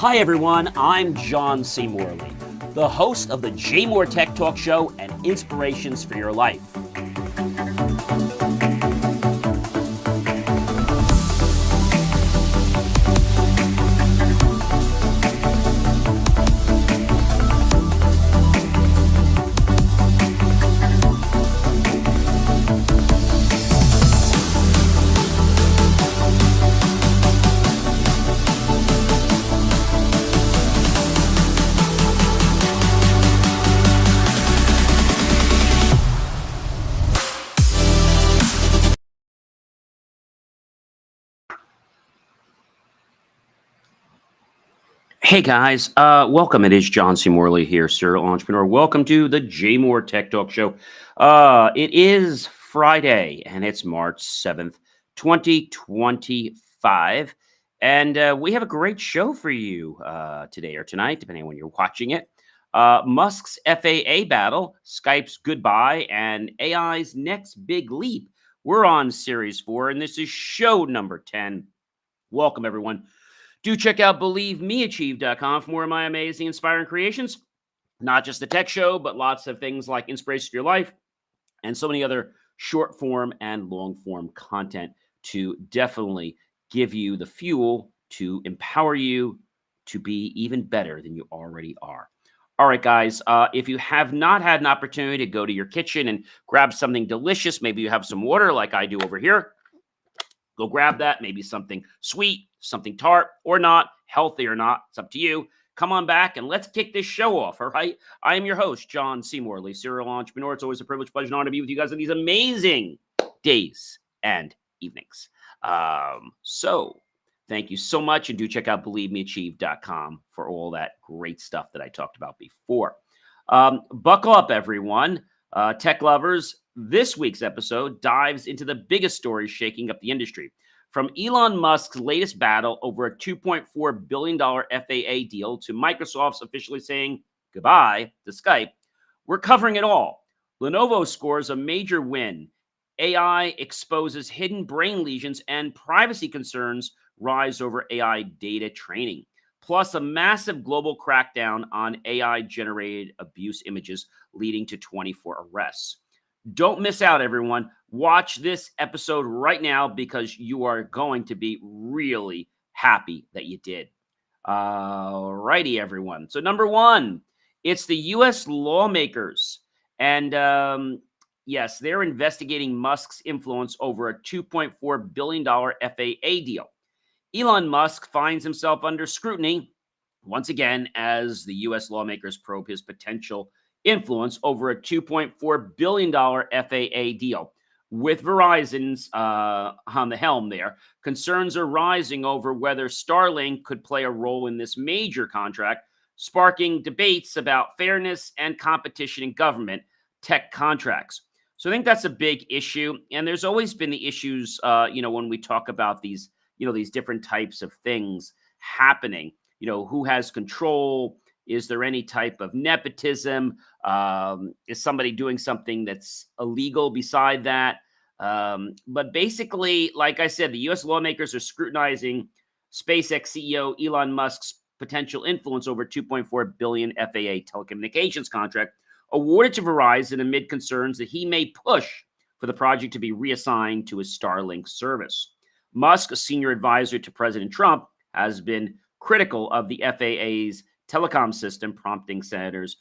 Hi everyone, I'm John C. Morley, the host of the J Moore Tech Talk Show and Inspirations for Your Life. Hey guys, welcome. It is John C. Morley here, serial entrepreneur. Welcome to the J Moore Tech Talk Show. It is Friday and it's March 7th, 2025. And we have a great show for you today or tonight, depending on when you're watching it. Musk's FAA battle, Skype's goodbye, and AI's next big leap. We're on Series 4, and this is show number 10. Welcome, everyone. Do check out BelieveMeAchieve.com for more of my amazing, inspiring creations. Not just the tech show, but lots of things like Inspiration for Your Life and so many other short form and long form content to definitely give you the fuel to empower you to be even better than you already are. All right, guys, if you have not had an opportunity to go to your kitchen and grab something delicious, maybe you have some water like I do over here. Go grab that, maybe something sweet, something tart or not, healthy or not. It's up to you. Come on back and let's kick this show off, all right? I am your host, John C. Morley, serial entrepreneur. It's always a privilege, pleasure, and honor to be with you guys on these amazing days and evenings. So thank you so much, and do check out BelieveMeAchieve.com for all that great stuff that I talked about before. Buckle up, everyone. Tech lovers, this week's episode dives into the biggest stories shaking up the industry. From Elon Musk's latest battle over a $2.4 billion FAA deal to Microsoft's officially saying goodbye to Skype, we're covering it all. Lenovo scores a major win. AI exposes hidden brain lesions, and privacy concerns rise over AI data training. Plus, a massive global crackdown on AI-generated abuse images leading to 24 arrests. Don't miss out, everyone. Watch this episode right now because you are going to be really happy that you did. All righty, everyone. So number one, it's the U.S. lawmakers. And yes, they're investigating Musk's influence over a $2.4 billion FAA deal. Elon Musk finds himself under scrutiny once again as the U.S. lawmakers probe his potential influence over a $2.4 billion FAA deal. With Verizon's on the helm there, concerns are rising over whether Starlink could play a role in this major contract, sparking debates about fairness and competition in government tech contracts. So I think that's a big issue. And there's always been the issues, when we talk about these different types of things happening. Who has control? Is there any type of nepotism? Is somebody doing something that's illegal beside that? But basically, like I said, the U.S. lawmakers are scrutinizing SpaceX CEO Elon Musk's potential influence over $2.4 billion FAA telecommunications contract awarded to Verizon amid concerns that he may push for the project to be reassigned to his Starlink service. Musk, a senior advisor to President Trump, has been critical of the FAA's telecom system, prompting Senators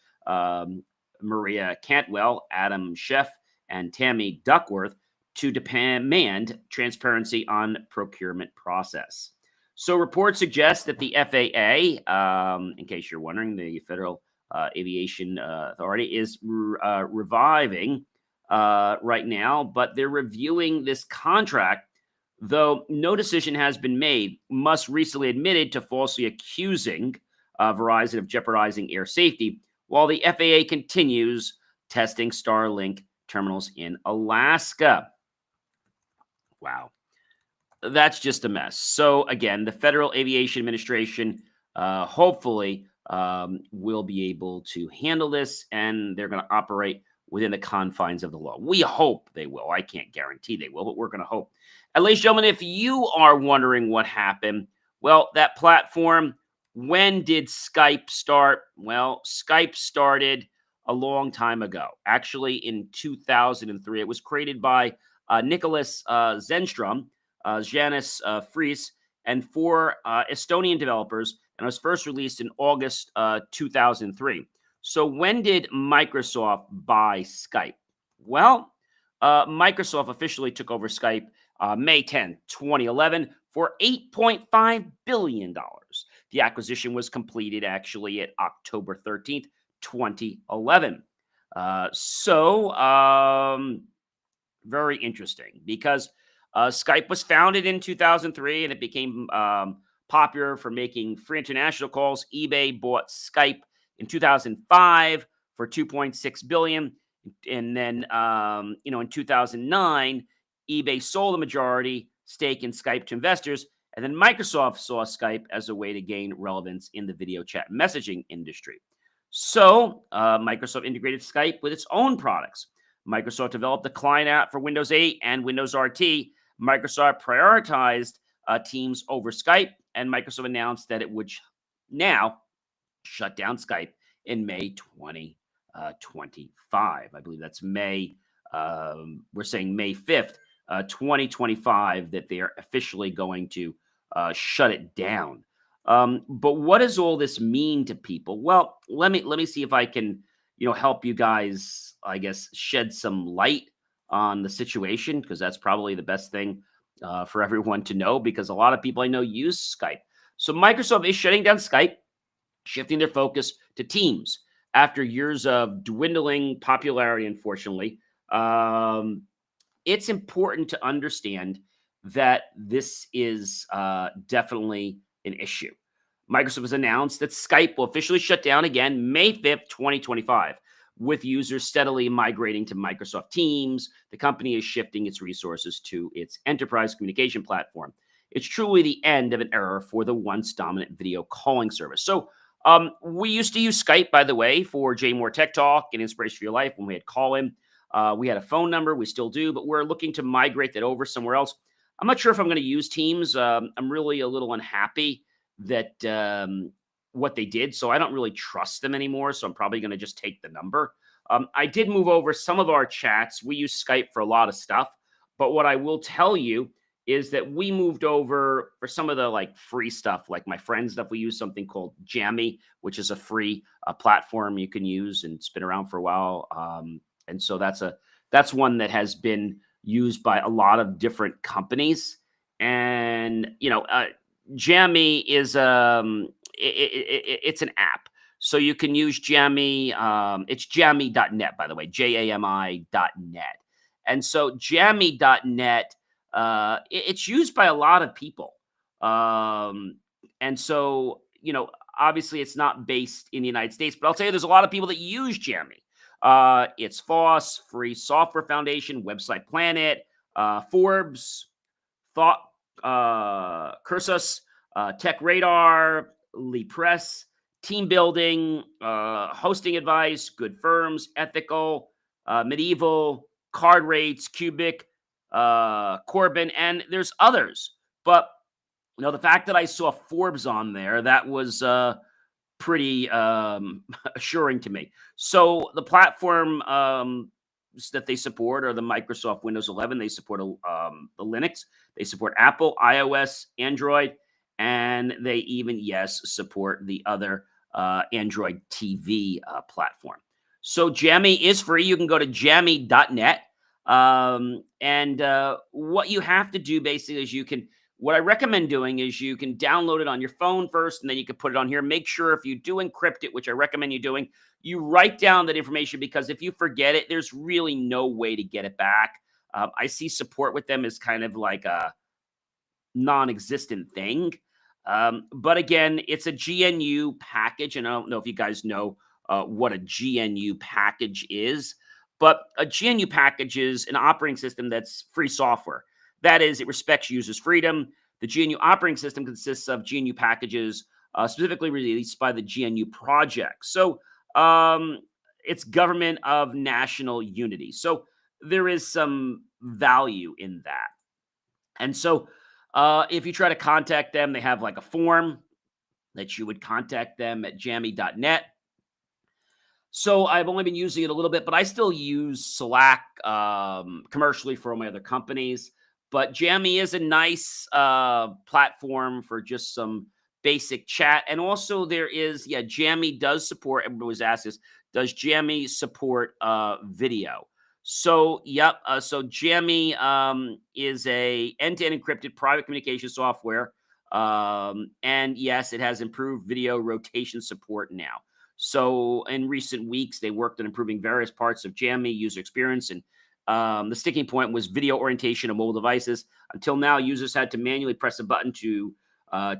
Maria Cantwell, Adam Schiff, and Tammy Duckworth to demand transparency on procurement process. So reports suggest that the FAA, in case you're wondering, the Federal Aviation Authority is reviving right now, but they're reviewing this contract. Though no decision has been made, Musk recently admitted to falsely accusing Verizon of jeopardizing air safety, while the FAA continues testing Starlink terminals in Alaska. Wow. That's just a mess. So again, the Federal Aviation Administration hopefully will be able to handle this, and they're going to operate within the confines of the law. We hope they will. I can't guarantee they will, but we're going to hope. And ladies and gentlemen, if you are wondering what happened, well, that platform When did Skype start? Well, Skype started a long time ago, actually in 2003. It was created by Nicholas Zenstrom, Janis Fries, and four Estonian developers, and it was first released in August 2003. So, when did Microsoft buy Skype? Well, Microsoft officially took over Skype May 10th, 2011, for $8.5 billion. The acquisition was completed actually at October 13th, 2011. Very interesting because Skype was founded in 2003 and it became popular for making free international calls. eBay bought Skype in 2005 for 2.6 billion, and then in 2009, eBay sold a majority stake in Skype to investors, and then Microsoft saw Skype as a way to gain relevance in the video chat messaging industry. So Microsoft integrated Skype with its own products. Microsoft developed the client app for Windows 8 and Windows RT. Microsoft prioritized Teams over Skype, and Microsoft announced that it would now shut down Skype in May 2025. I believe that's May. We're saying May 5th, 2025, that they are officially going to shut it down. But what does all this mean to people? Well, let me see if I can help you guys, I guess, shed some light on the situation, because that's probably the best thing for everyone to know, because a lot of people I know use Skype. So Microsoft is shutting down Skype, shifting their focus to Teams after years of dwindling popularity, unfortunately. It's important to understand that this is definitely an issue. Microsoft has announced that Skype will officially shut down again May 5th, 2025. With users steadily migrating to Microsoft Teams, the company is shifting its resources to its enterprise communication platform. It's truly the end of an era for the once dominant video calling service. So, we used to use Skype, by the way, for J More Tech Talk and Inspiration for Your Life when we had call in. We had a phone number, we still do, but we're looking to migrate that over somewhere else. I'm not sure if I'm going to use Teams. I'm really a little unhappy that what they did, so I don't really trust them anymore. So I'm probably going to just take the number. I did move over some of our chats. We use Skype for a lot of stuff, but what I will tell you is that we moved over for some of the like free stuff, like my friend stuff. We use something called Jammy, which is a free platform you can use and it's been around for a while. And so that's one that has been used by a lot of different companies. And Jammy is it's an app, so you can use Jammy. It's jammy.net, by the way, JAMI.net. And so jammy.net, it's used by a lot of people. And so, obviously it's not based in the United States, but I'll tell you, there's a lot of people that use Jammy. It's FOSS, Free Software Foundation, Website Planet, Forbes, Thought, Cursus, Tech Radar, Lee Press, Team Building, Hosting Advice, Good Firms, Ethical, Medieval, Card Rates, Cubic, Corbin, and there's others. But the fact that I saw Forbes on there, that was pretty assuring to me. So the platform that they support are the Microsoft Windows 11. They support the Linux. They support Apple, iOS, Android, and they even, yes, support the other Android TV platform. So Jammy is free. You can go to jammy.net. And what you have to do basically is what I recommend doing is you can download it on your phone first, and then you can put it on here. Make sure if you do encrypt it, which I recommend you doing, you write down that information, because if you forget it, there's really no way to get it back. I see support with them as kind of like a non-existent thing. But again, it's a GNU package, and I don't know if you guys know what a GNU package is, but a GNU package is an operating system that's free software. That is, it respects users' freedom. The GNU operating system consists of GNU packages specifically released by the GNU project. So it's government of national unity. So there is some value in that. And so if you try to contact them, they have like a form. that you would contact them at jammy.net. So I've only been using it a little bit, but I still use Slack commercially for all my other companies. But Jammy is a nice platform for just some basic chat. And also there is, yeah, Jammy does support, everybody was asked this, does Jammy support video? So, yep. So Jammy is a end-to-end encrypted private communication software. And yes, it has improved video rotation support now. So in recent weeks, they worked on improving various parts of Jammy user experience, and the sticking point was video orientation of mobile devices. Until now, users had to manually press a button to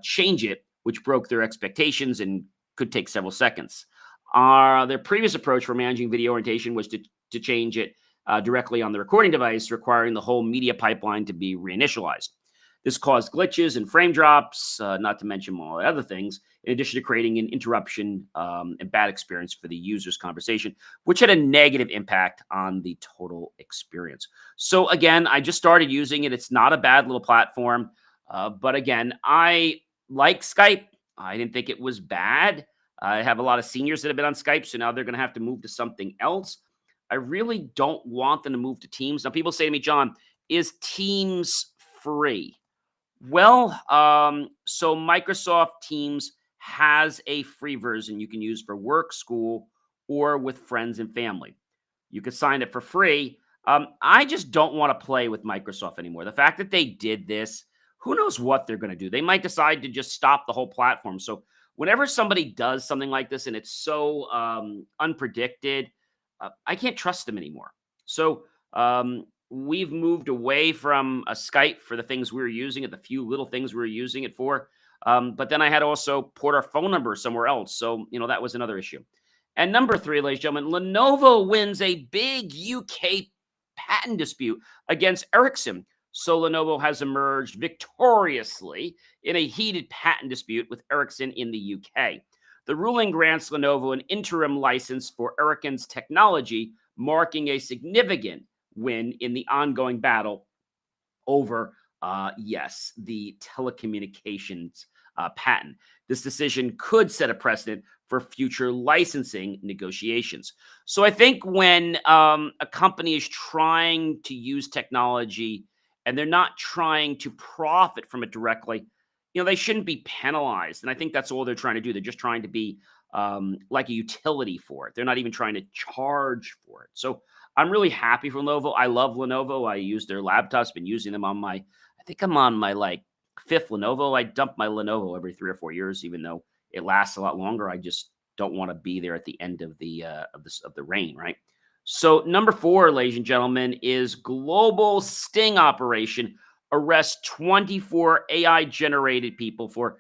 change it, which broke their expectations and could take several seconds. Their previous approach for managing video orientation was to change it directly on the recording device, requiring the whole media pipeline to be reinitialized. This caused glitches and frame drops, not to mention all the other things, in addition to creating an interruption and bad experience for the user's conversation, which had a negative impact on the total experience. So again, I just started using it. It's not a bad little platform. But again, I like Skype. I didn't think it was bad. I have a lot of seniors that have been on Skype, so now they're going to have to move to something else. I really don't want them to move to Teams. Now, people say to me, John, is Teams free? Well, so Microsoft Teams has a free version you can use for work, school, or with friends and family. You could sign it for free. I just don't want to play with Microsoft anymore. The fact that they did this, who knows what they're going to do? They might decide to just stop the whole platform. So whenever somebody does something like this and it's so unpredicted, I can't trust them anymore. So we've moved away from a Skype for the things we were using it, the few little things we were using it for. But then I had to also port our phone number somewhere else. So, that was another issue. And number three, ladies and gentlemen, Lenovo wins a big UK patent dispute against Ericsson. So Lenovo has emerged victoriously in a heated patent dispute with Ericsson in the UK. The ruling grants Lenovo an interim license for Ericsson's technology, marking a significant win in the ongoing battle over, yes, the telecommunications patent. This decision could set a precedent for future licensing negotiations. So I think when a company is trying to use technology and they're not trying to profit from it directly, they shouldn't be penalized. And I think that's all they're trying to do. They're just trying to be like a utility for it. They're not even trying to charge for it. So I'm really happy for Lenovo. I love Lenovo. I use their laptops. Been using them on I think I'm on my fifth Lenovo. I dump my Lenovo every 3 or 4 years, even though it lasts a lot longer. I just don't want to be there at the end of the reign, right? So number four, ladies and gentlemen, is global sting operation arrests 24 AI generated people for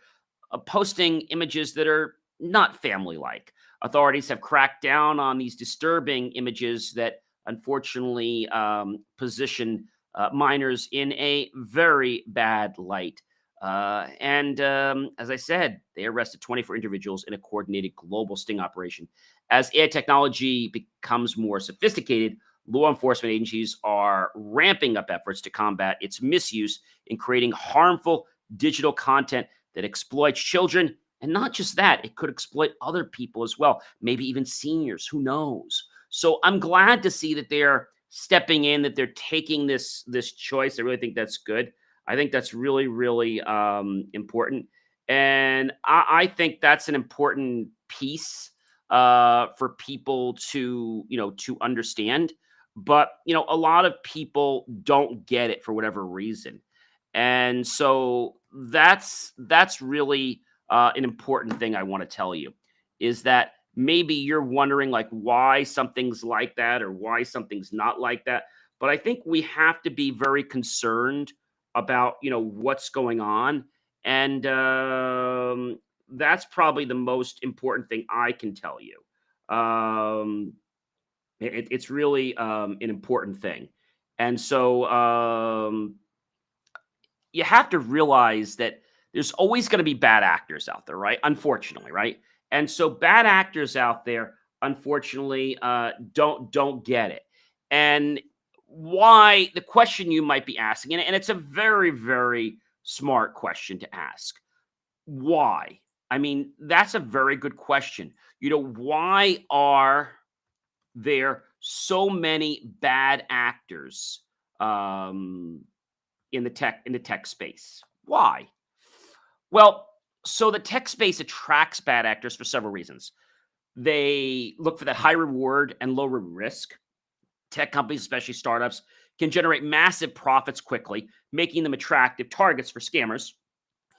posting images that are not family like. Authorities have cracked down on these disturbing images that unfortunately position minors in a very bad light. And as I said, they arrested 24 individuals in a coordinated global sting operation. As AI technology becomes more sophisticated, law enforcement agencies are ramping up efforts to combat its misuse in creating harmful digital content that exploits children. And not just that, it could exploit other people as well, maybe even seniors, who knows? So I'm glad to see that they're stepping in, that they're taking this choice. I really think that's good. I think that's really, really important. And I think that's an important piece for people to understand. But, a lot of people don't get it for whatever reason. And so that's really an important thing I want to tell you is that maybe you're wondering why something's like that or why something's not like that. But I think we have to be very concerned about what's going on, and that's probably the most important thing I can tell you. Um, it's really an important thing, and so you have to realize that there's always going to be bad actors out there, right? Unfortunately, right? And so bad actors out there, unfortunately, don't get it. And why the question you might be asking, and it's a very, very smart question to ask. Why? I mean, that's a very good question. Why are there so many bad actors um, in the tech space? Why? Well, so the tech space attracts bad actors for several reasons. They look for that high reward and low risk. Tech companies, especially startups, can generate massive profits quickly, making them attractive targets for scammers,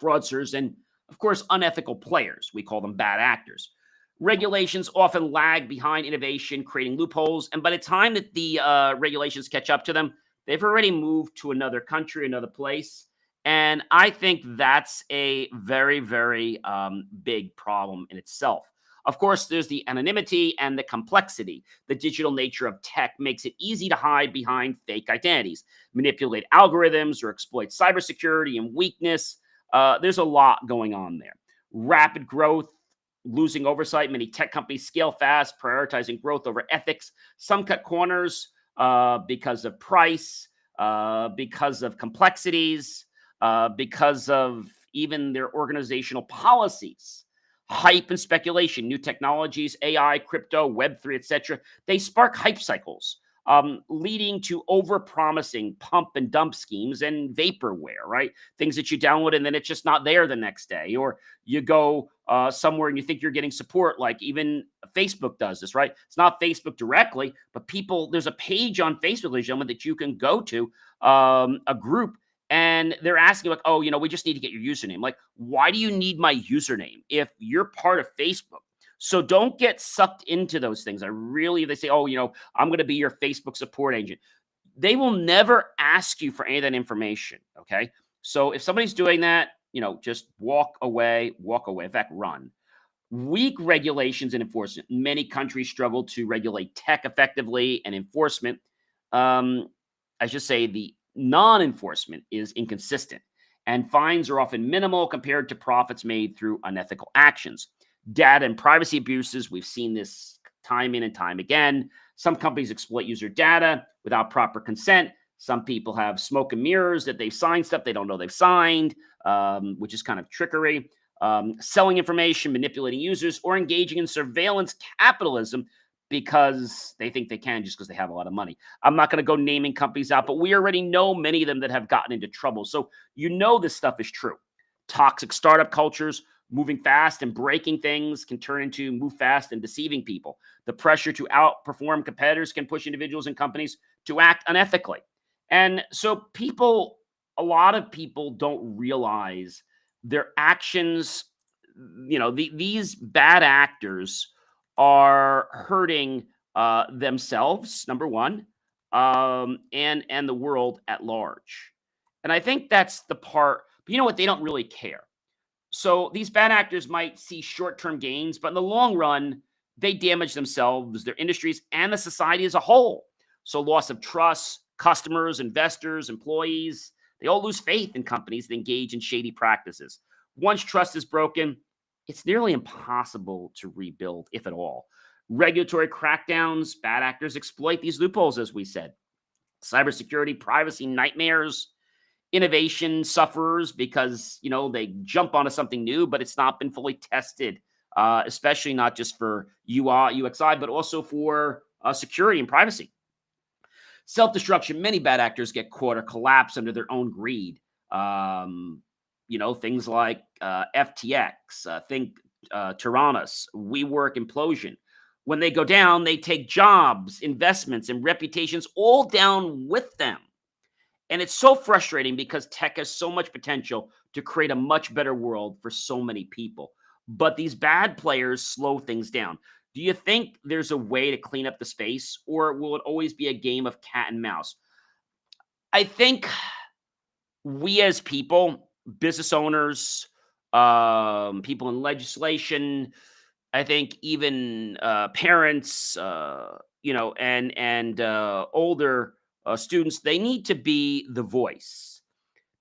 fraudsters, and, of course, unethical players. We call them bad actors. Regulations often lag behind innovation, creating loopholes. And by the time that the regulations catch up to them, they've already moved to another country, another place. And I think that's a very, very big problem in itself. Of course, there's the anonymity and the complexity. The digital nature of tech makes it easy to hide behind fake identities, manipulate algorithms, or exploit cybersecurity and weakness. There's a lot going on there. Rapid growth, losing oversight. Many tech companies scale fast, prioritizing growth over ethics. Some cut corners because of price, because of complexities, because of even their organizational policies. Hype and speculation, new technologies, AI, crypto, Web3, etc. They spark hype cycles, leading to over-promising pump and dump schemes and vaporware, right? Things that you download and then it's just not there the next day. Or you go somewhere and you think you're getting support, like even Facebook does this, right? It's not Facebook directly, but there's a page on Facebook, ladies and gentlemen, that you can go to, a group, and they're asking like, oh, we just need to get your username. Like, why do you need my username if you're part of Facebook? So don't get sucked into those things. They say, oh, I'm going to be your Facebook support agent. They will never ask you for any of that information. Okay. So if somebody's doing that, just walk away, walk away. In fact, run. Weak regulations and enforcement. Many countries struggle to regulate tech effectively, and enforcement, I should say, the non-enforcement is inconsistent, and fines are often minimal compared to profits made through unethical actions. Data and privacy abuses, we've seen this time in and time again. Some companies exploit user data without proper consent. Some people have smoke and mirrors that they've signed stuff they don't know they've signed, which is kind of trickery. Selling information, manipulating users, or engaging in surveillance capitalism because they think they can just because they have a lot of money. I'm not going to go naming companies out, but we already know many of them that have gotten into trouble. So this stuff is true. Toxic startup cultures, moving fast and breaking things, can turn into move fast and deceiving people. The pressure to outperform competitors can push individuals and companies to act unethically. And so a lot of people don't realize their actions. These bad actors are hurting themselves, number one, and the world at large. And I think that's the part. But you know what? They don't really care. So these bad actors might see short-term gains, but in the long run, they damage themselves, their industries, and the society as a whole. So loss of trust, customers, investors, employees, they all lose faith in companies that engage in shady practices. Once trust is broken, it's nearly impossible to rebuild, if at all. Regulatory crackdowns, bad actors exploit these loopholes, as we said. Cybersecurity, privacy nightmares, innovation sufferers because they jump onto something new, but it's not been fully tested, especially not just for UI, UXI, but also for security and privacy. Self-destruction. Many bad actors get caught or collapse under their own greed. Things like FTX, think Tyrannus, WeWork implosion. When they go down, they take jobs, investments, and reputations all down with them. And it's so frustrating because tech has so much potential to create a much better world for so many people. But these bad players slow things down. Do you think there's a way to clean up the space, or will it always be a game of cat and mouse? I think we as people, business owners, people in legislation, I think even parents, and older students, they need to be the voice.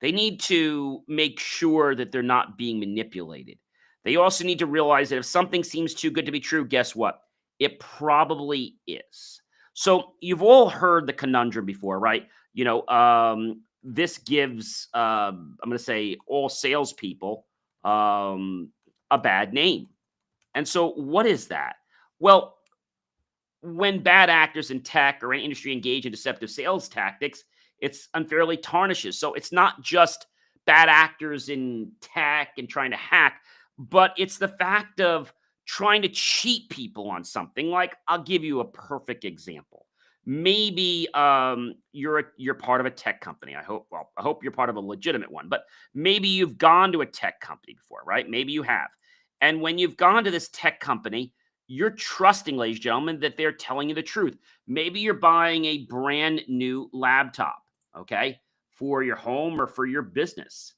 They need to make sure that they're not being manipulated. They also need to realize that if something seems too good to be true, guess what? It probably is. So you've all heard the conundrum before, right? This gives, I'm going to say, all salespeople, a bad name. And so, what is that? Well, when bad actors in tech or any industry engage in deceptive sales tactics, it's unfairly tarnishes. So it's not just bad actors in tech and trying to hack, but it's the fact of trying to cheat people on something. Like, I'll give you a perfect example. Maybe you're part of a tech company. I hope you're part of a legitimate one. But maybe you've gone to a tech company before, right? Maybe you have. And when you've gone to this tech company, you're trusting, ladies and gentlemen, that they're telling you the truth. Maybe you're buying a brand new laptop, okay, for your home or for your business.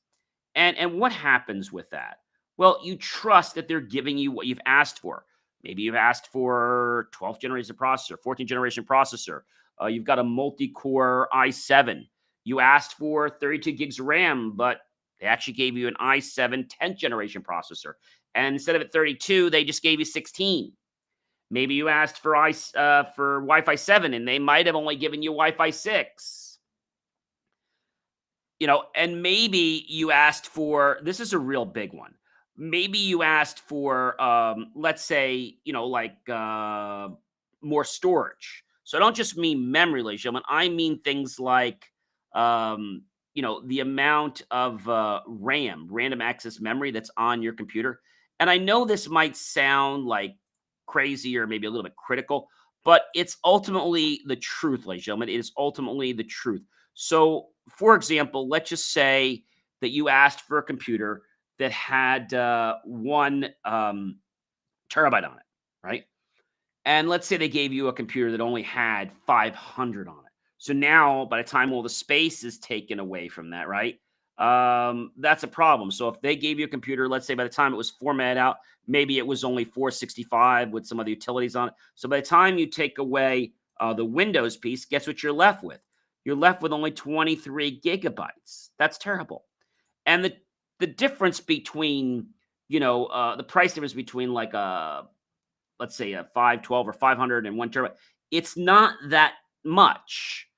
And what happens with that? Well, you trust that they're giving you what you've asked for. Maybe you've asked for 12th generation processor, 14th generation processor. You've got a multi-core i7. You asked for 32 gigs RAM, but they actually gave you an i7 10th generation processor. And instead of at 32, they just gave you 16. Maybe you asked for for Wi-Fi 7 and they might have only given you Wi-Fi 6. And maybe you asked for, this is a real big one. Maybe you asked for let's say, more storage. So I don't just mean memory, ladies and gentlemen. I mean things like the amount of RAM, random access memory that's on your computer. And I know this might sound like crazy or maybe a little bit critical, but it's ultimately the truth, ladies and gentlemen. It is ultimately the truth. So, for example, let's just say that you asked for a computer that had 1 terabyte on it, right? And let's say they gave you a computer that only had 500 on it. So now, by the time all the space is taken away from that, right? That's a problem. So if they gave you a computer, let's say by the time it was formatted out, maybe it was only 465 with some other utilities on it. So by the time you take away the Windows piece, guess what you're left with? You're left with only 23 gigabytes. That's terrible. And the difference between, the price difference between like let's say a 512 or 500 and 1 terabyte, it's not that much,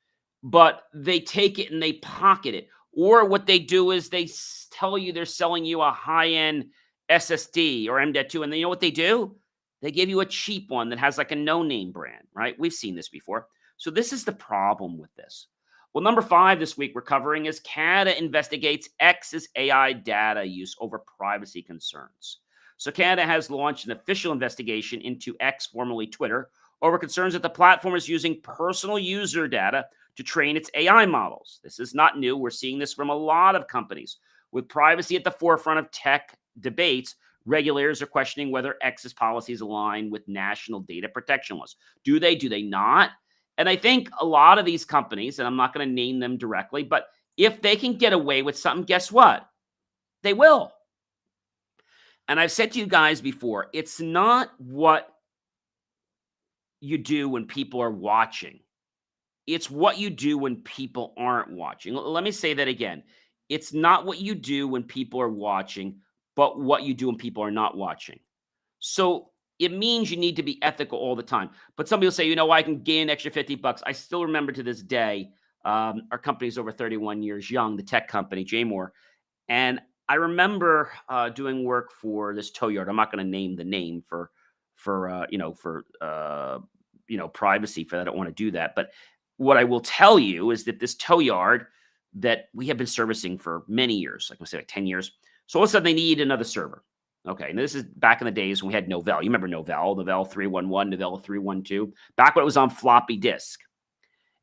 but they take it and they pocket it. Or what they do is they tell you they're selling you a high-end SSD or M.2, and then you know what they do? They give you a cheap one that has like a no-name brand, right? We've seen this before. So this is the problem with this. Well, number 5 this week we're covering is Canada investigates X's AI data use over privacy concerns. So Canada has launched an official investigation into X, formerly Twitter, over concerns that the platform is using personal user data to train its AI models. This is not new. We're seeing this from a lot of companies. With privacy at the forefront of tech debates, regulators are questioning whether X's policies align with national data protection laws. Do they? Do they not? And I think a lot of these companies, and I'm not going to name them directly, but if they can get away with something, guess what? They will. And I've said to you guys before, it's not what you do when people are watching. It's what you do when people aren't watching. Let me say that again. It's not what you do when people are watching, but what you do when people are not watching. So it means you need to be ethical all the time. But somebody will say, I can gain an extra 50 bucks. I still remember to this day, our company is over 31 years young, the tech company, JMore. And I remember doing work for this tow yard. I'm not going to name the name for privacy. For that, I don't want to do that. But what I will tell you is that this tow yard that we have been servicing for many years, like I say, like 10 years. So all of a sudden they need another server. Okay, and this is back in the days when we had Novell. You remember Novell 311, Novell 312, back when it was on floppy disk.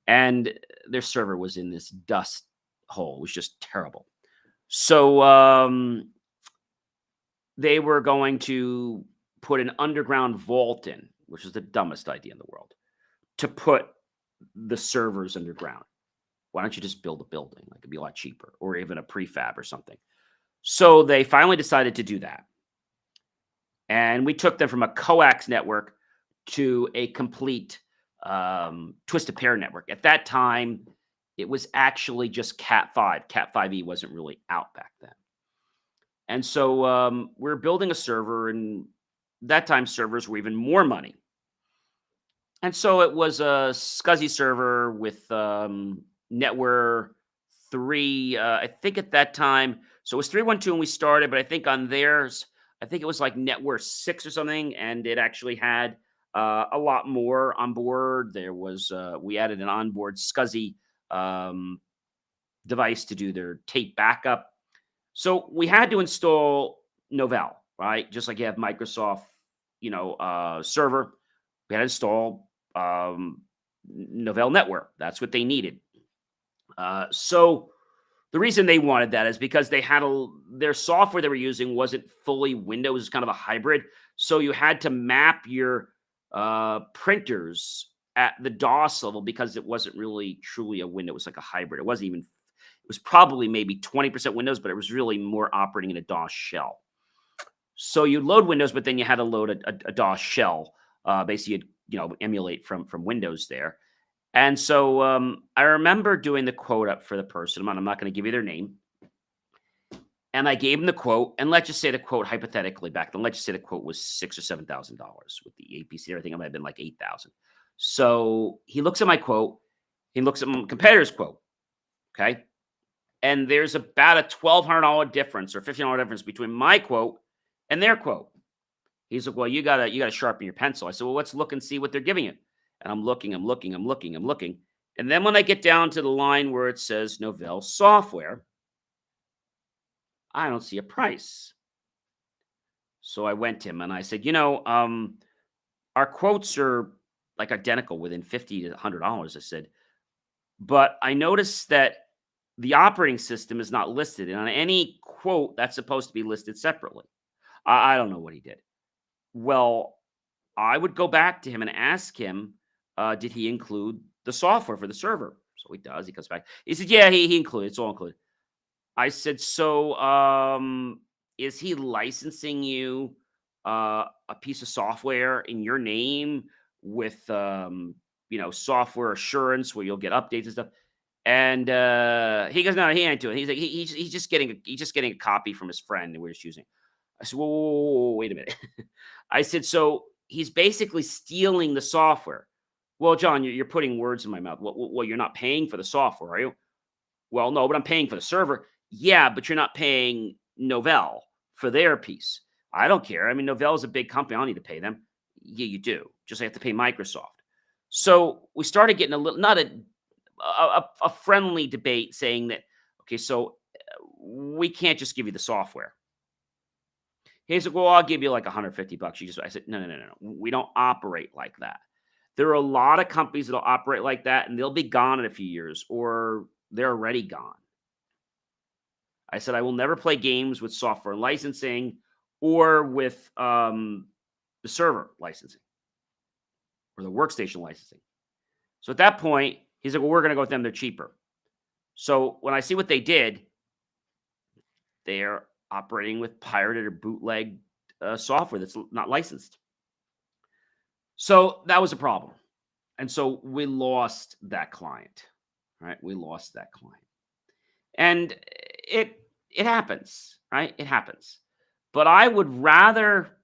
And their server was in this dust hole. It was just terrible. So they were going to put an underground vault in, which is the dumbest idea in the world, to put the servers underground. Why don't you just build a building? Like, it'd be a lot cheaper, or even a prefab or something. So they finally decided to do that. And we took them from a coax network to a complete twisted pair network. At that time, it was actually just Cat5. Cat5e wasn't really out back then. And so we're building a server, and that time servers were even more money. And so it was a SCSI server with NetWare 3, I think at that time. So it was 312 when we started, but I think on theirs, I think it was like Network 6 or something, and it actually had a lot more on board. There was we added an onboard SCSI um, device to do their tape backup. So we had to install Novell, right? Just like you have Microsoft, server. We had to install Novell Network. That's what they needed. So the reason they wanted that is because they had their software they were using wasn't fully Windows, it was kind of a hybrid. So you had to map your printers at the DOS level because it wasn't really truly a Windows. It was like a hybrid. It wasn't even. It was probably maybe 20% Windows, but it was really more operating in a DOS shell. So you load Windows, but then you had to load a DOS shell. Basically, you'd emulate from Windows there. And so I remember doing the quote up for the person. I'm not going to give you their name. And I gave him the quote, and let's just say the quote hypothetically back then. Let's just say the quote was $6,000 or $7,000 with the APC and everything. It might have been like 8,000. So he looks at my quote. He looks at my competitor's quote. Okay, and there's about a $1,200 difference or $1,500 difference between my quote and their quote. He's like, "Well, you gotta sharpen your pencil." I said, "Well, let's look and see what they're giving you." And I'm looking. And then when I get down to the line where it says Novell software, I don't see a price. So I went to him and I said, our quotes are like identical within $50 to $100. I said, but I noticed that the operating system is not listed. And on any quote, that's supposed to be listed separately. I don't know what he did. Well, I would go back to him and ask him, did he include the software for the server? So he does. He comes back. He said, yeah, he included. It's all included. I said, so is he licensing you a piece of software in your name with software assurance where you'll get updates and stuff? And he goes, no, he ain't doing it. He's like, he's just getting a copy from his friend, and we're just using it. I said, whoa, wait a minute. I said, so he's basically stealing the software. Well, John, you're putting words in my mouth. Well, you're not paying for the software, are you? Well, no, but I'm paying for the server. Yeah, but you're not paying Novell for their piece. I don't care. I mean, Novell is a big company. I don't need to pay them. Yeah, you do. Just have to pay Microsoft. So we started getting a little, not a friendly debate saying that, okay, so we can't just give you the software. He's like, well, I'll give you like $150. I said, no. We don't operate like that. There are a lot of companies that'll operate like that, and they'll be gone in a few years, or they're already gone. I said, I will never play games with software licensing or with the server licensing or the workstation licensing. So at that point, he's like, well, we're going to go with them. They're cheaper. So when I see what they did, they're operating with pirated or bootleg software that's not licensed. So that was a problem. And so we lost that client, right? We lost that client. And it happens, right? It happens. But I would rather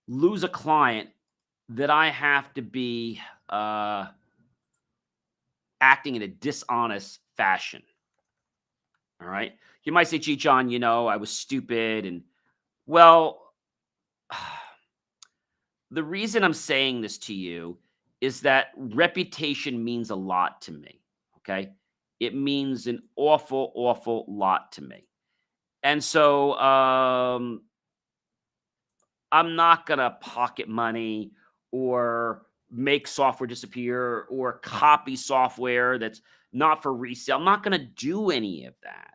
lose a client that I have to be acting in a dishonest fashion. All right. You might say, gee, John, I was stupid. And well, the reason I'm saying this to you is that reputation means a lot to me. Okay. It means an awful, awful lot to me. And so I'm not going to pocket money or make software disappear or copy software that's not for resale. I'm not going to do any of that.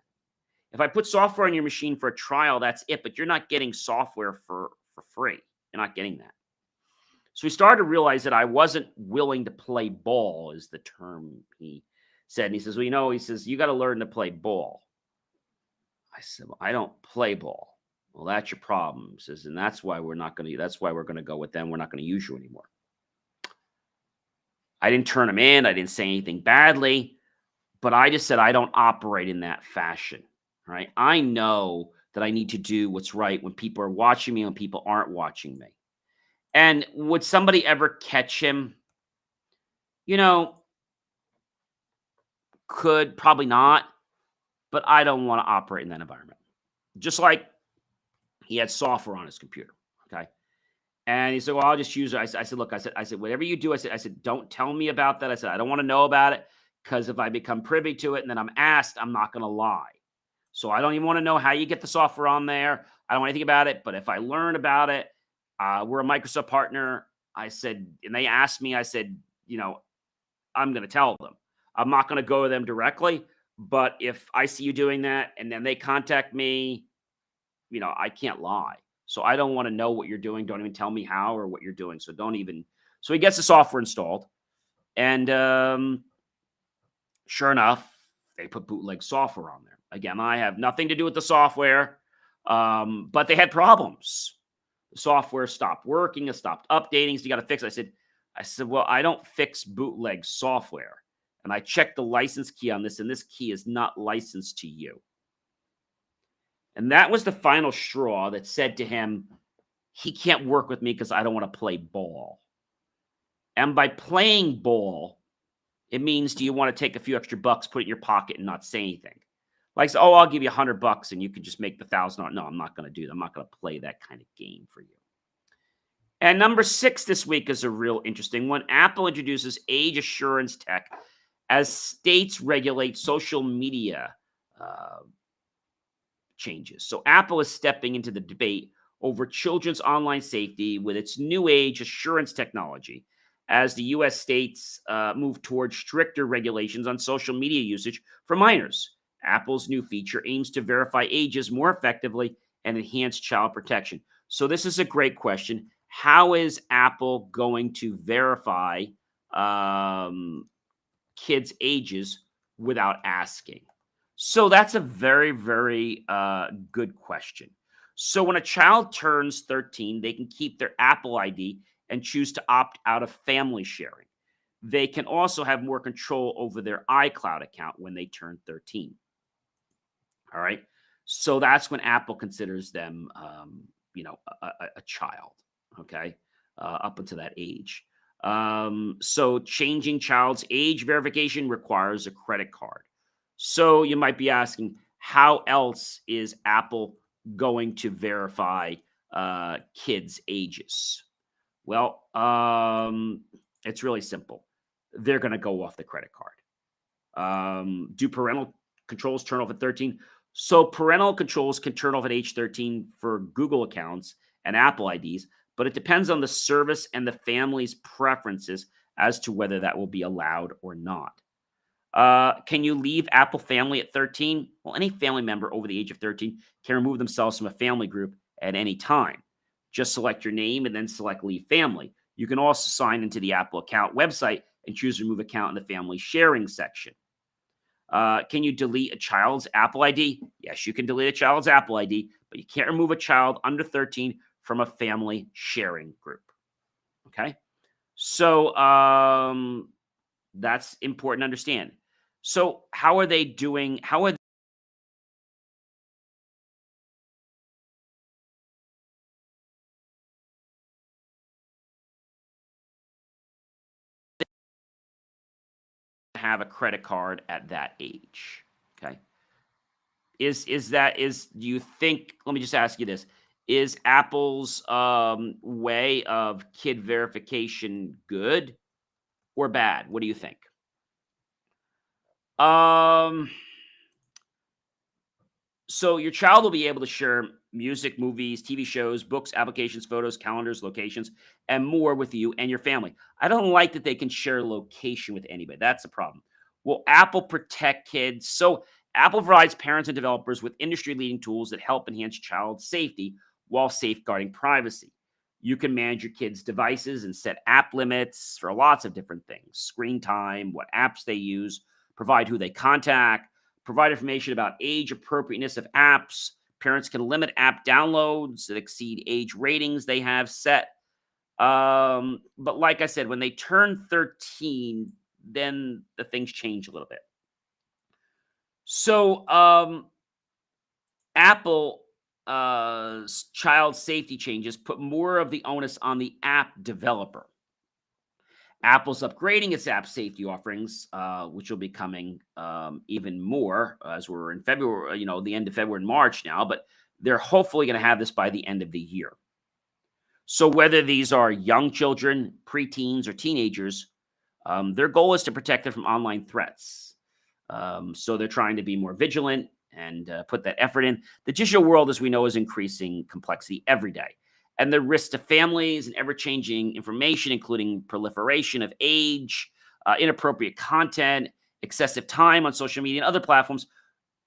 If I put software on your machine for a trial, that's it, but you're not getting software for free. You're not getting that. So we started to realize that I wasn't willing to play ball, is the term he said. And he says, well, he says, you got to learn to play ball. I said, well, I don't play ball. Well, that's your problem. He says, and that's why we're going to go with them. We're not going to use you anymore. I didn't turn him in. I didn't say anything badly, but I just said, I don't operate in that fashion, right? I know that I need to do what's right when people are watching me and people aren't watching me. And would somebody ever catch him? Probably not, but I don't want to operate in that environment. Just like He had software on his computer. Okay. And he said, "Well, I'll just use it." I said, "Look," I said, "Whatever you do," I said, "Don't tell me about that." I said, "I don't want to know about it because if I become privy to it and then I'm asked, I'm not going to lie. So I don't even want to know how you get the software on there. I don't want anything about it. But if I learn about it, we're a Microsoft partner." I said, and they asked me, I said, I'm going to tell them. I'm not going to go to them directly. But if I see you doing that and then they contact me, I can't lie. So I don't want to know what you're doing. Don't even tell me how or what you're doing. So don't even. So he gets the software installed. And sure enough, they put bootleg software on there. Again, I have nothing to do with the software, but they had problems. The software stopped working. It stopped updating. So you got to fix it. I said, well, I don't fix bootleg software. And I checked the license key on this, and this key is not licensed to you. And that was the final straw that said to him, he can't work with me because I don't want to play ball. And by playing ball, it means, do you want to take a few extra bucks, put it in your pocket, and not say anything? Like, so, I'll give you $100 and you can just make the $1,000. No, I'm not going to do that. I'm not going to play that kind of game for you. And number 6 this week is a real interesting one. Apple introduces age assurance tech as states regulate social media uh, changes. So Apple is stepping into the debate over children's online safety with its new age assurance technology as the U.S. states move towards stricter regulations on social media usage for minors. Apple's new feature aims to verify ages more effectively and enhance child protection. So this is a great question. How is Apple going to verify kids' ages without asking? So that's a very, very good question. So when a child turns 13, they can keep their Apple ID and choose to opt out of family sharing. They can also have more control over their iCloud account when they turn 13. All right. So that's when Apple considers them, a child. Okay. Up until that age. So changing child's age verification requires a credit card. So you might be asking, how else is Apple going to verify kids' ages? Well, it's really simple. They're going to go off the credit card. Do parental controls turn off at 13? So parental controls can turn off at age 13 for Google accounts and Apple IDs, but it depends on the service and the family's preferences as to whether that will be allowed or not. Can you leave Apple Family at 13? Well, any family member over the age of 13 can remove themselves from a family group at any time. Just select your name and then select Leave Family. You can also sign into the Apple account website and choose Remove Account in the Family Sharing section. Can you delete a child's Apple ID? Yes, you can delete a child's Apple ID, but you can't remove a child under 13 from a family sharing group. Okay? So that's important to understand. So how are they doing? How are they have a credit card at that age? Okay. Do you think, let me just ask you this. Is Apple's way of kid verification good or bad? What do you think? Um So your child will be able to share music, movies, TV shows, books, applications, photos, calendars, locations, and more with you and your family. I don't like that they can share location with anybody. That's a problem. Will Apple protect kids? So Apple provides parents and developers with industry-leading tools that help enhance child safety while safeguarding privacy. You can manage your kids' devices and set app limits for lots of different things: screen time, what apps they use, provide who they contact, provide information about age appropriateness of apps. Parents can limit app downloads that exceed age ratings they have set. But like I said, when they turn 13, then the things change a little bit. So Apple child safety changes put more of the onus on the app developer. Apple's upgrading its app safety offerings, which will be coming even more as we're in February, the end of February and March now. But They're hopefully going to have this by the end of the year. So whether these are young children, preteens, or teenagers, their goal is to protect them from online threats. So they're trying to be more vigilant and put that effort in. The digital world, as we know, is increasing complexity every day. And the risk to families and ever changing information, including proliferation of age, inappropriate content, excessive time on social media and other platforms,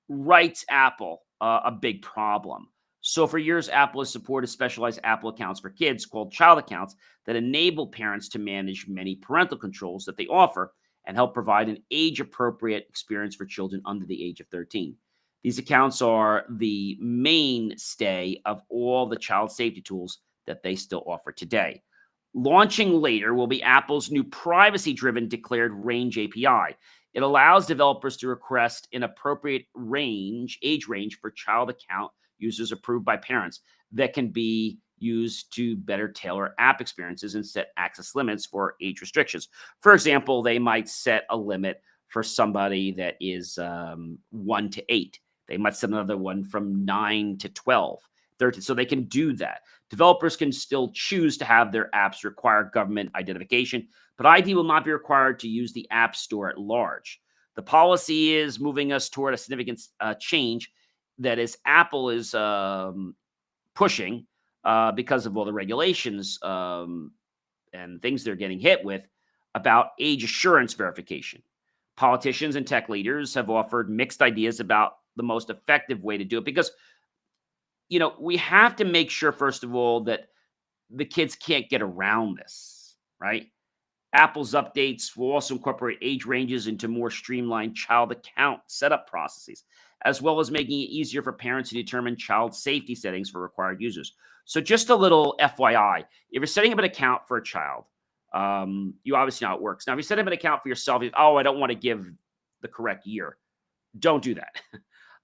writes Apple a big problem. So for years, Apple has supported specialized Apple accounts for kids called child accounts that enable parents to manage many parental controls that they offer and help provide an age-appropriate experience for children under the age of 13. These accounts are the mainstay of all the child safety tools that they still offer today. Launching later will be Apple's new privacy-driven declared range API. It allows developers to request an appropriate age range for child account users approved by parents that can be used to better tailor app experiences and set access limits for age restrictions. For example, they might set a limit for somebody that is 1 to 8. They might set another one from 9 to 12, 13. So they can do that. Developers can still choose to have their apps require government identification, but ID will not be required to use the App Store at large. The policy is moving us toward a significant change that is Apple is pushing because of all the regulations and things they're getting hit with about age assurance verification. Politicians and tech leaders have offered mixed ideas about the most effective way to do it because, we have to make sure, first of all, that the kids can't get around this, right? Apple's updates will also incorporate age ranges into more streamlined child account setup processes, as well as making it easier for parents to determine child safety settings for required users. So, just a little FYI, if you're setting up an account for a child, you obviously know how it works. Now, if you set up an account for yourself, I don't want to give the correct year. Don't do that.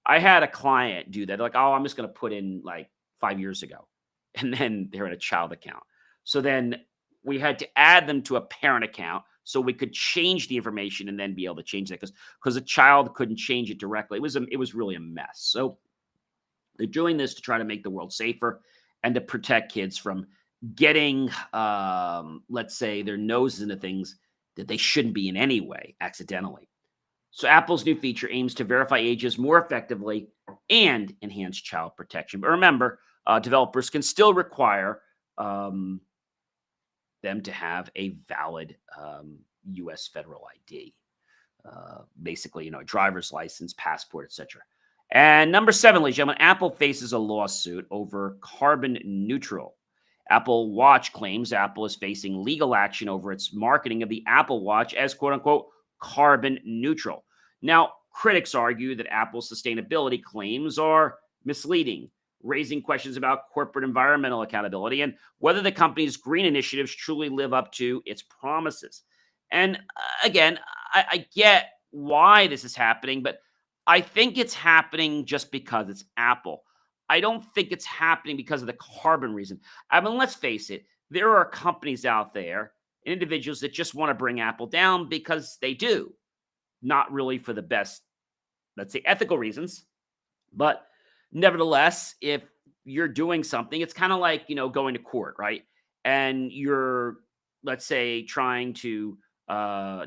I had a client do that. They're like, I'm just going to put in like 5 years ago. And then they're in a child account. So then we had to add them to a parent account so we could change the information and then be able to change that because a child couldn't change it directly. It was really a mess. So they're doing this to try to make the world safer and to protect kids from getting, let's say, their noses into things that they shouldn't be in anyway, accidentally. So Apple's new feature aims to verify ages more effectively and enhance child protection. But remember, developers can still require them to have a valid U.S. federal ID, basically, a driver's license, passport, etc. And number 7, ladies and gentlemen, Apple faces a lawsuit over carbon neutral. Apple Watch claims Apple is facing legal action over its marketing of the Apple Watch as quote unquote carbon neutral. Now, critics argue that Apple's sustainability claims are misleading, raising questions about corporate environmental accountability and whether the company's green initiatives truly live up to its promises. And again, I get why this is happening, but I think it's happening just because it's Apple. I don't think it's happening because of the carbon reason. I mean, let's face it, there are companies out there, individuals that just want to bring Apple down because they do, not really for the best, let's say, ethical reasons. But nevertheless, if you're doing something, it's kind of like, going to court, right? And you're, let's say, trying to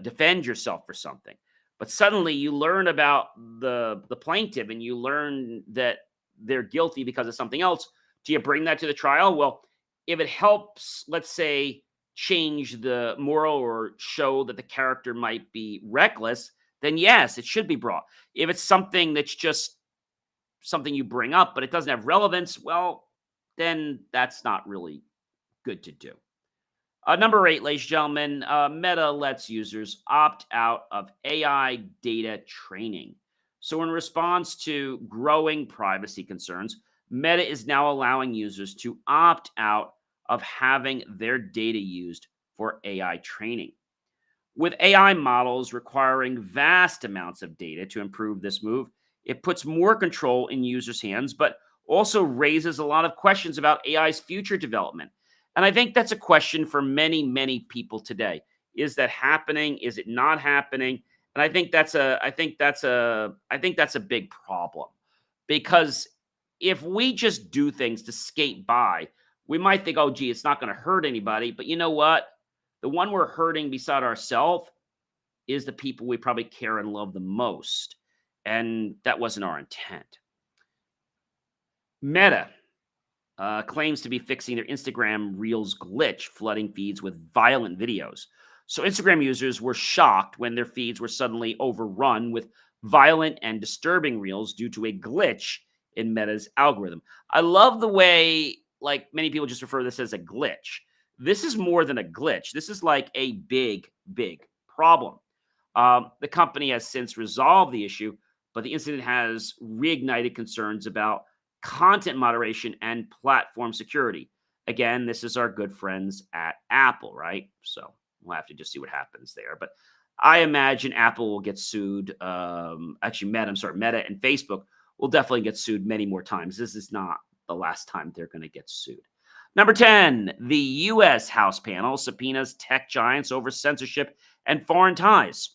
defend yourself for something. But suddenly you learn about the plaintiff and you learn that they're guilty because of something else. Do you bring that to the trial? Well, if it helps, let's say, change the moral or show that the character might be reckless, then yes, it should be brought. If it's something that's just something you bring up, but it doesn't have relevance, well, then that's not really good to do. Number 8, ladies and gentlemen, Meta lets users opt out of AI data training. So in response to growing privacy concerns, Meta is now allowing users to opt out of having their data used for AI training. With AI models requiring vast amounts of data to improve this move, it puts more control in users' hands, but also raises a lot of questions about AI's future development. And I think that's a question for many, many people today. Is that happening? Is it not happening? And I think that's a big problem because if we just do things to skate by, we might think, oh, gee, it's not going to hurt anybody. But you know what? The one we're hurting beside ourselves is the people we probably care and love the most. And that wasn't our intent. Meta claims to be fixing their Instagram Reels glitch, flooding feeds with violent videos. So Instagram users were shocked when their feeds were suddenly overrun with violent and disturbing reels due to a glitch in Meta's algorithm. I love the way, like, many people just refer to this as a glitch. This is more than a glitch. This is like a big, big problem. The company has since resolved the issue, but the incident has reignited concerns about content moderation and platform security. Again, this is our good friends at Apple, right? So we'll have to just see what happens there. But I imagine Apple will get sued. Actually, Meta and Facebook will definitely get sued many more times. This is not the last time they're going to get sued. Number 10, the U.S. House panel subpoenas tech giants over censorship and foreign ties.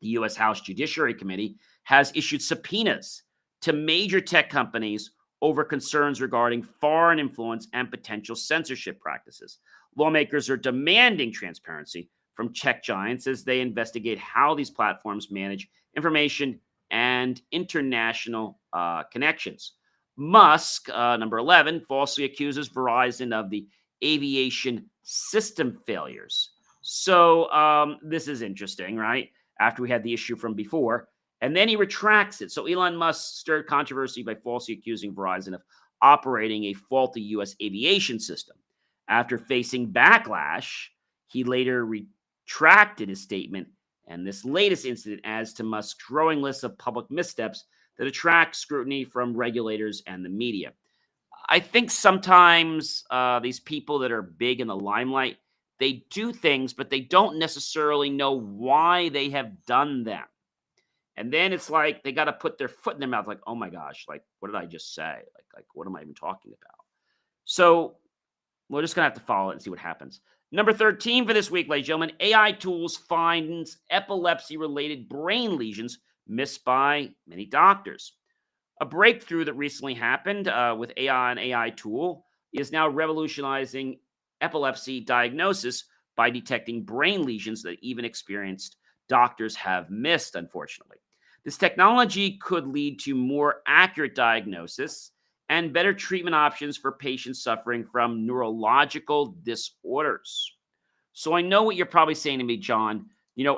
The U.S. House Judiciary Committee has issued subpoenas to major tech companies over concerns regarding foreign influence and potential censorship practices. Lawmakers are demanding transparency from tech giants as they investigate how these platforms manage information and international connections. Musk, number 11, falsely accuses Verizon of the aviation system failures. So this is interesting, right? After we had the issue from before. And then he retracts it. So Elon Musk stirred controversy by falsely accusing Verizon of operating a faulty U.S. aviation system. After facing backlash, he later retracted his statement. And this latest incident adds to Musk's growing list of public missteps that attract scrutiny from regulators and the media. I think sometimes these people that are big in the limelight, they do things, but they don't necessarily know why they have done them. And then it's like they got to put their foot in their mouth, like, oh my gosh, like, what did I just say? Like, what am I even talking about? So we're just gonna have to follow it and see what happens. Number 13 for this week, ladies and gentlemen, AI tools finds epilepsy-related brain lesions missed by many doctors. A breakthrough that recently happened with AI and AI tool is now revolutionizing epilepsy diagnosis by detecting brain lesions that even experienced doctors have missed, unfortunately. This technology could lead to more accurate diagnosis and better treatment options for patients suffering from neurological disorders. So I know what you're probably saying to me, John.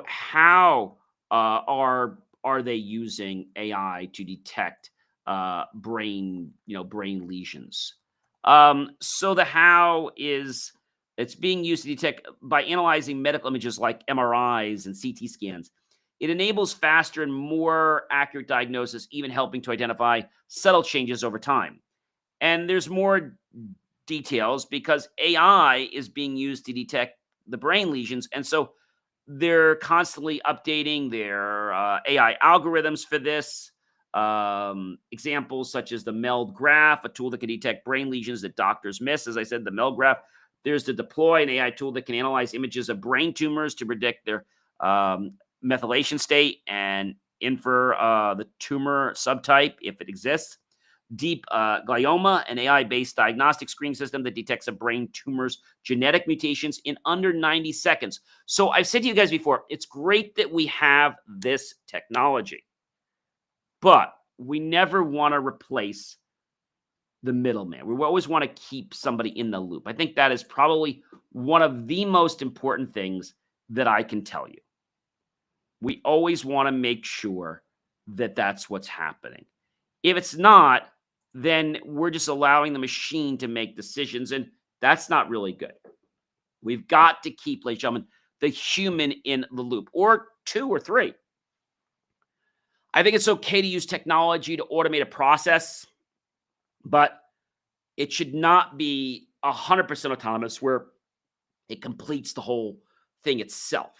How are they using AI to detect brain lesions? So the how is it's being used to detect by analyzing medical images like MRIs and CT scans. It enables faster and more accurate diagnosis, even helping to identify subtle changes over time. And there's more details because AI is being used to detect the brain lesions. And so they're constantly updating their AI algorithms for this. Examples such as the MELD graph, a tool that can detect brain lesions that doctors miss. As I said, the MELD graph. There's the Deploy, an AI tool that can analyze images of brain tumors to predict their methylation state and infer the tumor subtype if it exists. Deep Glioma, an AI-based diagnostic screening system that detects a brain tumor's genetic mutations in under 90 seconds. So I've said to you guys before, it's great that we have this technology, but we never want to replace the middleman. We always want to keep somebody in the loop. I think that is probably one of the most important things that I can tell you. We always want to make sure that that's what's happening. If it's not, then we're just allowing the machine to make decisions, and that's not really good. We've got to keep, ladies and gentlemen, the human in the loop, or two or three. I think it's okay to use technology to automate a process, but it should not be 100% autonomous where it completes the whole thing itself.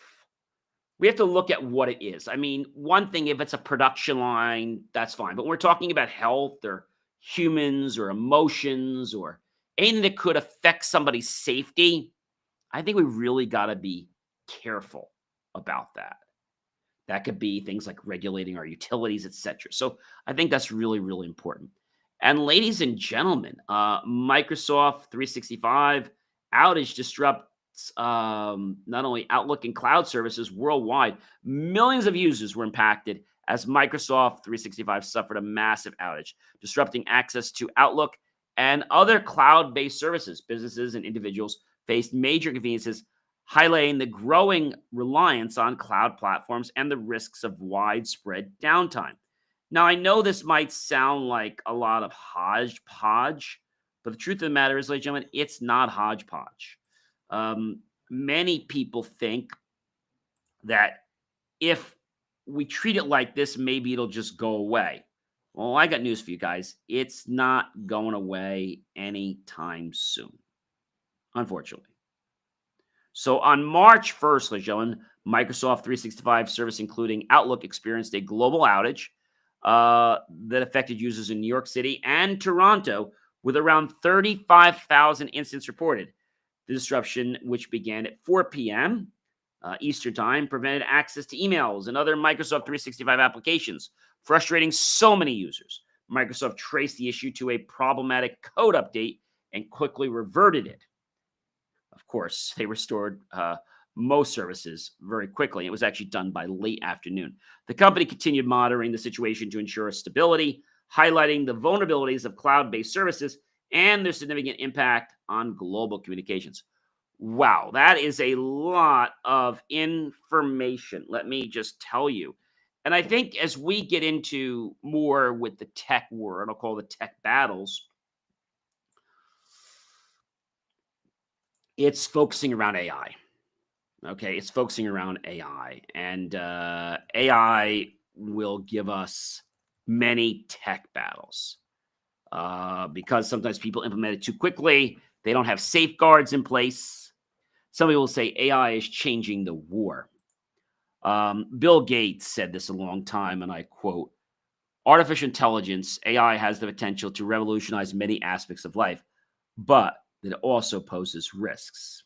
We have to look at what it is. I mean, one thing, if it's a production line, that's fine. But when we're talking about health or humans or emotions or anything that could affect somebody's safety, I think we really got to be careful about that. That could be things like regulating our utilities, etc. So I think that's really, really important. And ladies and gentlemen, Microsoft 365 outage disrupts not only Outlook and cloud services worldwide. Millions of users were impacted as Microsoft 365 suffered a massive outage, disrupting access to Outlook and other cloud-based services. Businesses and individuals faced major inconveniences, highlighting the growing reliance on cloud platforms and the risks of widespread downtime. Now, I know this might sound like a lot of hodgepodge, but the truth of the matter is, ladies and gentlemen, it's not hodgepodge. Many people think that if we treat it like this, maybe it'll just go away. Well, I got news for you guys. It's not going away anytime soon, unfortunately. So on March 1st, ladies and gentlemen, Microsoft 365 service, including Outlook, experienced a global outage that affected users in New York City and Toronto, with around 35,000 incidents reported. The disruption, which began at 4 p.m. Eastern Time, prevented access to emails and other Microsoft 365 applications, frustrating so many users. Microsoft traced the issue to a problematic code update and quickly reverted it. Of course, they restored most services very quickly. It was actually done by late afternoon. The company continued monitoring the situation to ensure stability, highlighting the vulnerabilities of cloud-based services and their significant impact on global communications. Wow, that is a lot of information. Let me just tell you. And I think as we get into more with the tech war, and I'll call the tech battles, it's focusing around AI. Okay, it's focusing around AI, and AI will give us many tech battles because sometimes people implement it too quickly. They don't have safeguards in place. Some people say AI is changing the war. Bill Gates said this a long time, and I quote, artificial intelligence, AI, has the potential to revolutionize many aspects of life, but that it also poses risks.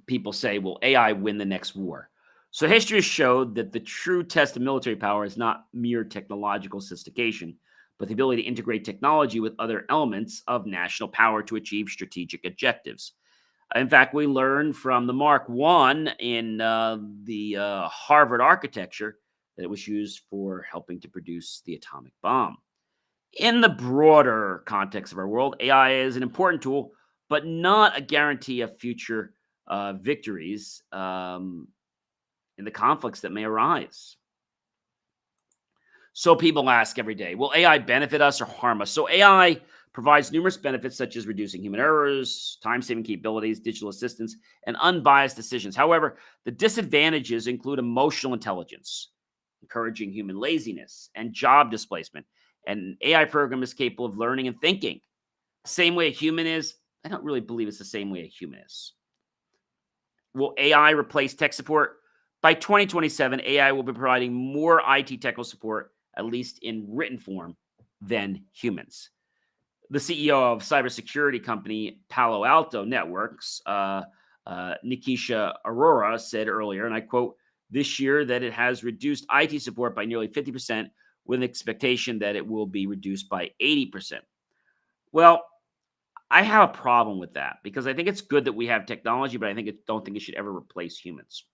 People say, will AI win the next war? So history has showed that the true test of military power is not mere technological sophistication, but the ability to integrate technology with other elements of national power to achieve strategic objectives. In fact, we learned from the Mark I in the Harvard architecture that it was used for helping to produce the atomic bomb. In the broader context of our world, AI is an important tool, but not a guarantee of future victories in the conflicts that may arise. So people ask every day, will AI benefit us or harm us? So AI provides numerous benefits such as reducing human errors, time-saving capabilities, digital assistance, and unbiased decisions. However, the disadvantages include emotional intelligence, encouraging human laziness, and job displacement. An AI program is capable of learning and thinking. Same way a human is, I don't really believe it's the same way a human is. Will AI replace tech support? By 2027, AI will be providing more IT technical support, at least in written form, than humans. The CEO of cybersecurity company Palo Alto Networks, Nikisha Arora, said earlier, and I quote, this year that it has reduced IT support by nearly 50%, with an expectation that it will be reduced by 80%. Well, I have a problem with that because I think it's good that we have technology, but don't think it should ever replace humans.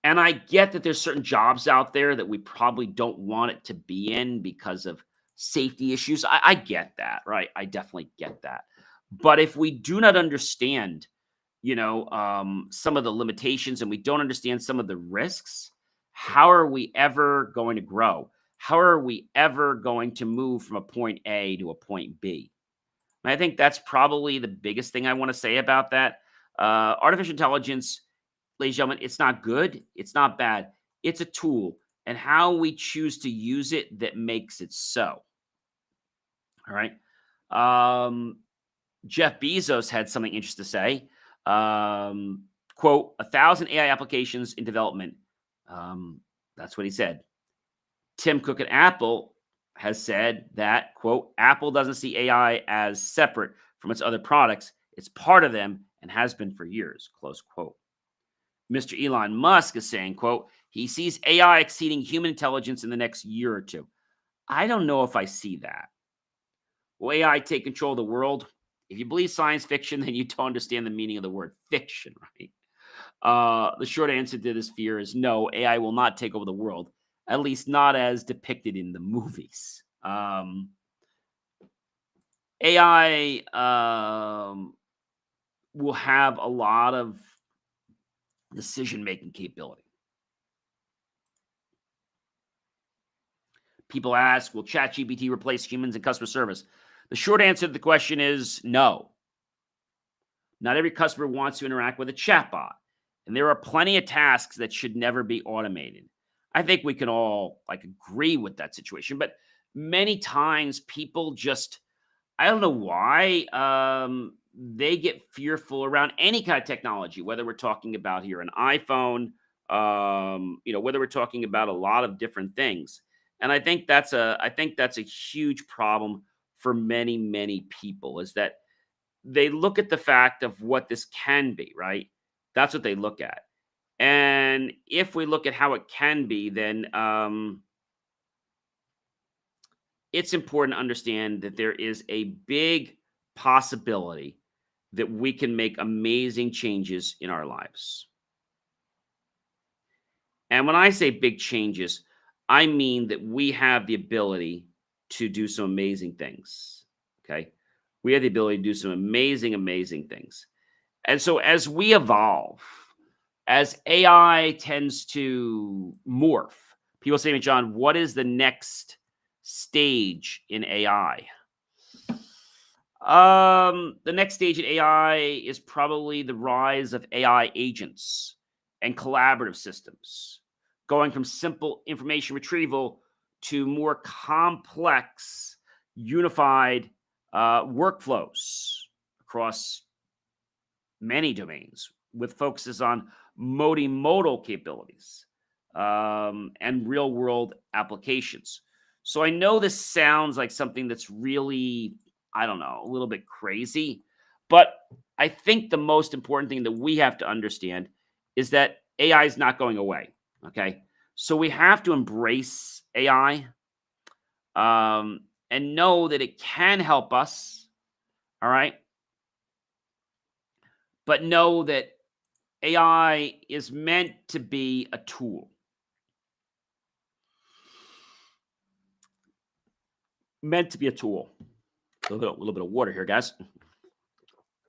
And I get that there's certain jobs out there that we probably don't want it to be in because of safety issues. I get that, right? I definitely get that. But if we do not understand, some of the limitations and we don't understand some of the risks, how are we ever going to grow? How are we ever going to move from a point A to a point B? And I think that's probably the biggest thing I want to say about that. Artificial intelligence, ladies and gentlemen, it's not good. It's not bad. It's a tool, and how we choose to use it that makes it so. All right. Jeff Bezos had something interesting to say. Quote, 1,000 AI applications in development. That's what he said. Tim Cook at Apple has said that, quote, Apple doesn't see AI as separate from its other products. It's part of them and has been for years, close quote. Mr. Elon Musk is saying, quote, he sees AI exceeding human intelligence in the next year or two. I don't know if I see that. Will AI take control of the world? If you believe science fiction, then you don't understand the meaning of the word fiction, right? The short answer to this fear is no, AI will not take over the world, at least not as depicted in the movies. AI will have a lot of decision making capability. People ask, will ChatGPT replace humans in customer service? The short answer to the question is no. Not every customer wants to interact with a chatbot, and there are plenty of tasks that should never be automated. I think we can all agree with that situation, but many times people just I don't know why they get fearful around any kind of technology, whether we're talking about here an iPhone, whether we're talking about a lot of different things. And I think that's a huge problem for many people is that they look at the fact of what this can be, right? That's what they look at. And if we look at how it can be, then it's important to understand that there is a big possibility that we can make amazing changes in our lives. And when I say big changes, I mean that we have the ability to do some amazing things. Okay. We have the ability to do some amazing things. And so as we evolve, as AI tends to morph, people say to me, John, what is the next stage in AI? The next stage in AI is probably the rise of AI agents and collaborative systems, going from simple information retrieval to more complex, unified workflows across many domains with focuses on multimodal capabilities and real world applications. So I know this sounds like something that's really, I don't know, a little bit crazy, but I think the most important thing that we have to understand is that AI is not going away. Okay. So we have to embrace AI and know that it can help us. All right. But know that AI is meant to be a tool, meant to be a tool. A little bit of water here, guys.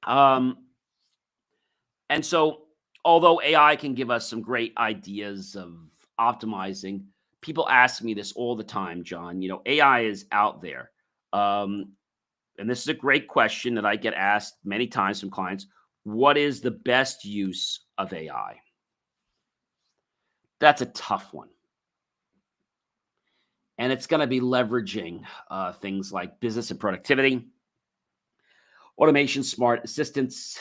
Um, and so, although AI can give us some great ideas of optimizing, people ask me this all the time, John. AI is out there. Um, and this is a great question that I get asked many times from clients. What is the best use of AI? That's a tough one. And it's going to be leveraging things like business and productivity, automation, smart assistants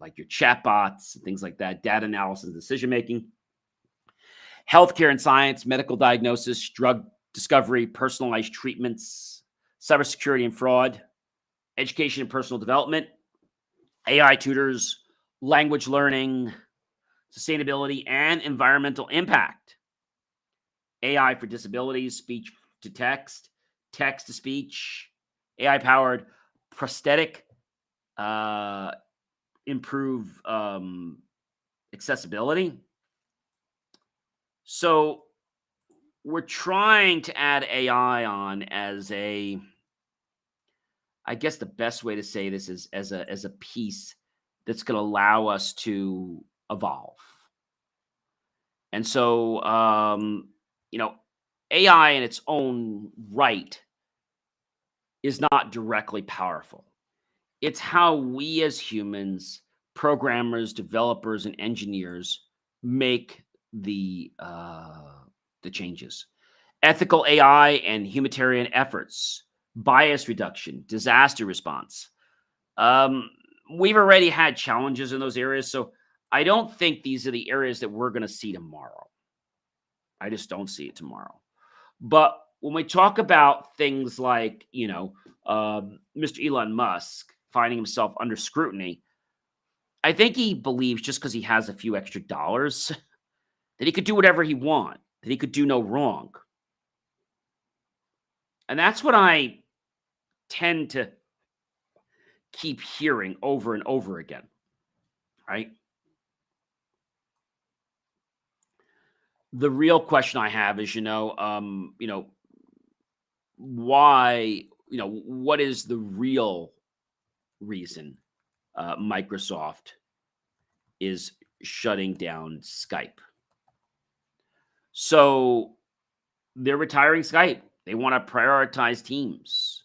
like your chatbots, and things like that, data analysis, and decision making, healthcare and science, medical diagnosis, drug discovery, personalized treatments, cybersecurity and fraud, education and personal development, AI tutors, language learning, sustainability, and environmental impact, AI for disabilities, speech to text to speech, AI powered prosthetic, uh, improve accessibility. So we're trying to add AI on as I guess the best way to say this is as a piece that's going to allow us to evolve. And so, you know, AI in its own right is not directly powerful. It's how we as humans, programmers, developers, and engineers make the changes. Ethical AI and humanitarian efforts, bias reduction, disaster response. Um, we've already had challenges in those areas, so I don't think these are the areas that we're going to see tomorrow. I just don't see it tomorrow. But when we talk about things like, Mr. Elon Musk finding himself under scrutiny, I think he believes just because he has a few extra dollars that he could do whatever he wants, that he could do no wrong. And that's what I tend to keep hearing over and over again, right? The real question I have is, why, what is the real reason Microsoft is shutting down Skype? So they're retiring Skype. They want to prioritize Teams.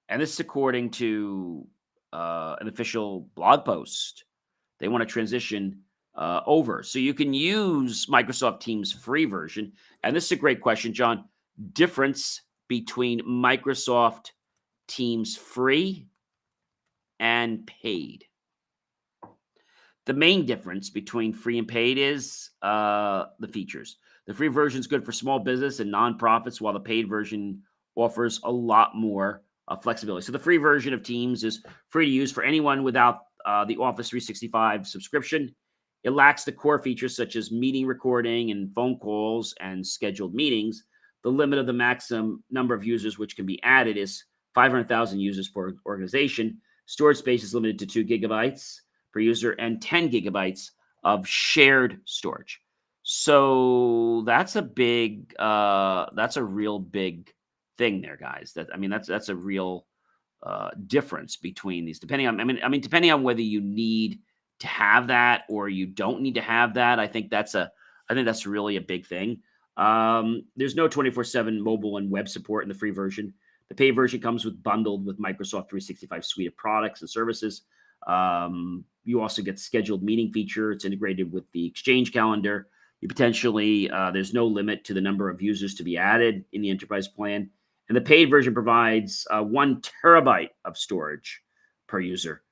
And this is according to an official blog post. They want to transition over. So you can use Microsoft Teams free version. And this is a great question, John. Difference between Microsoft Teams free and paid. The main difference between free and paid is the features. The free version is good for small business and nonprofits, while the paid version offers a lot more flexibility. So the free version of Teams is free to use for anyone without the Office 365 subscription. It lacks the core features such as meeting recording and phone calls and scheduled meetings. The limit of the maximum number of users which can be added is 500,000 users per organization. Storage space is limited to 2 GB per user and 10 gigabytes of shared storage. So that's that's a real big thing there, guys. That's a real difference between these. Depending on whether you need to have that or you don't need to have that. I think that's really a big thing. There's no 24/7 mobile and web support in the free version. The paid version comes bundled with Microsoft 365 suite of products and services. You also get scheduled meeting feature. It's integrated with the Exchange calendar. You potentially, there's no limit to the number of users to be added in the enterprise plan. And the paid version provides 1 terabyte of storage per user.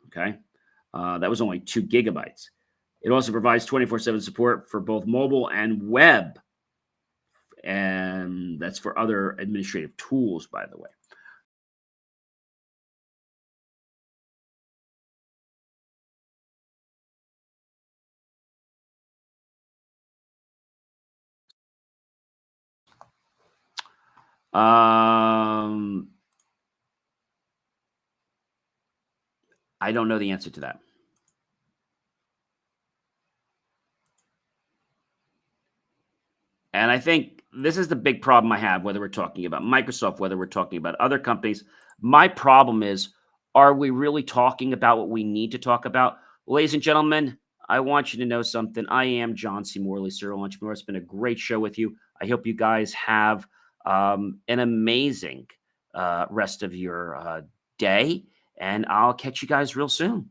Okay. That was only 2 GB. It also provides 24/7 support for both mobile and web. And that's for other administrative tools, by the way. Um, I don't know the answer to that. And I think this is the big problem I have, whether we're talking about Microsoft, whether we're talking about other companies. My problem is, are we really talking about what we need to talk about? Ladies and gentlemen, I want you to know something. I am John C. Morley, serial entrepreneur. It's been a great show with you. I hope you guys have an amazing rest of your day, and I'll catch you guys real soon.